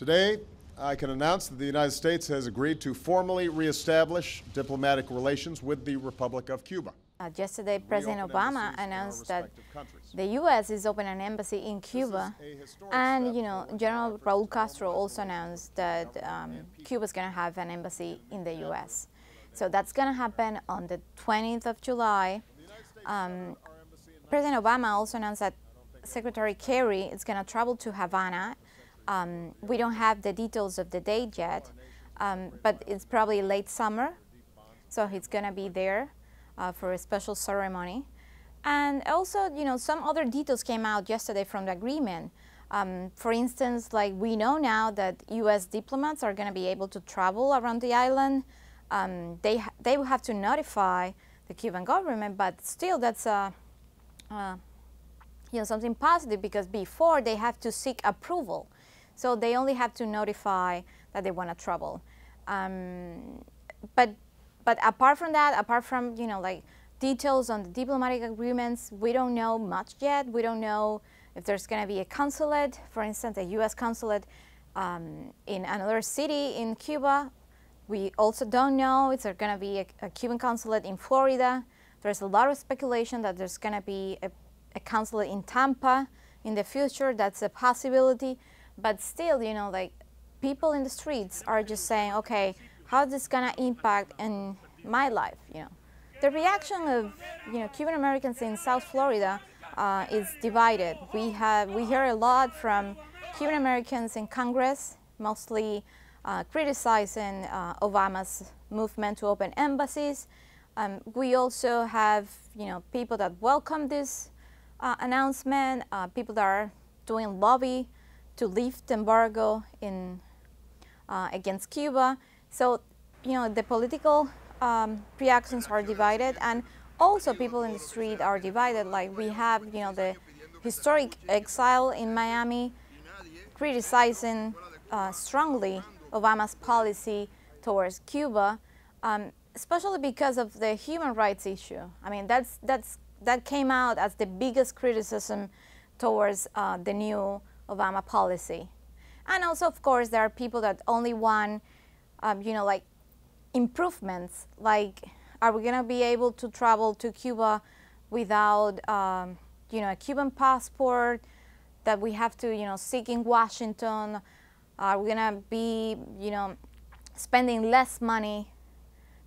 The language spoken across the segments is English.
Today, I can announce that the United States has agreed to formally reestablish diplomatic relations with the Republic of Cuba. Yesterday, President Obama announced that the U.S. is opening an embassy in Cuba, and General Raul Castro also announced that Cuba is going to have an embassy in the U.S. So that's going to happen on the 20th of July. President Obama also announced that Secretary Kerry is going to travel to Havana. We don't have the details of the date yet, but it's probably late summer, so he's going to be there for a special ceremony. And also, some other details came out yesterday from the agreement. For instance, like we know now that U.S. diplomats are going to be able to travel around the island. They will have to notify the Cuban government, but still that's something positive, because before they have to seek approval. So they only have to notify that they want to travel. But apart from that, apart from like details on the diplomatic agreements, we don't know much yet. We don't know if there's going to be a consulate, for instance, a U.S. consulate in another city in Cuba. We also don't know if there's going to be a Cuban consulate in Florida. There's a lot of speculation that there's going to be a consulate in Tampa in the future. That's a possibility. But still, like people in the streets are just saying, okay, how is this going to impact in my life? The reaction of Cuban Americans in South Florida is divided. We hear a lot from Cuban Americans in Congress, mostly criticizing Obama's movement to open embassies. We also have people that welcome this announcement, people that are doing lobby to lift the embargo against Cuba. So the political reactions are divided, and also people in the street are divided. Like we have the historic exile in Miami criticizing strongly Obama's policy towards Cuba, especially because of the human rights issue. I mean, that came out as the biggest criticism towards the new Obama policy. And also, of course, there are people that only want, like improvements, like are we going to be able to travel to Cuba without, a Cuban passport that we have to, seek in Washington? Are we going to be, spending less money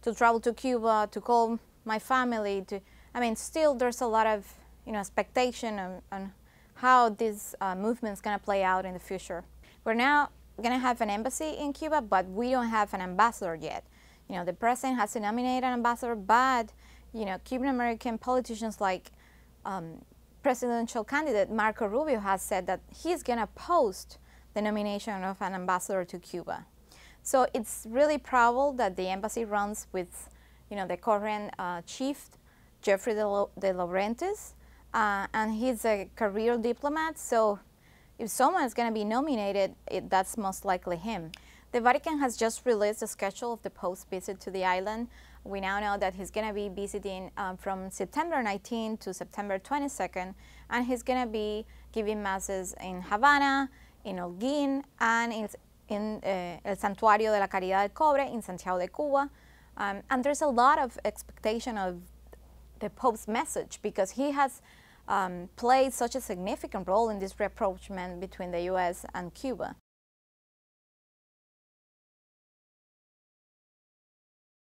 to travel to Cuba, to call my family? Still there's a lot of, expectation on how this movement is going to play out in the future. We're now going to have an embassy in Cuba, but we don't have an ambassador yet. The president has to nominate an ambassador, but Cuban American politicians like presidential candidate Marco Rubio has said that he's going to post the nomination of an ambassador to Cuba. So it's really probable that the embassy runs with the current chief, Jeffrey de Laurentiis, and he's a career diplomat. So if someone is going to be nominated, that's most likely him. The Vatican has just released the schedule of the Pope's visit to the island. We now know that he's going to be visiting from September 19 to September 22nd, and he's going to be giving masses in Havana, in Holguín, and in El Santuario de la Caridad del Cobre in Santiago de Cuba. And there's a lot of expectation of the Pope's message, because he has played such a significant role in this rapprochement between the U.S. and Cuba.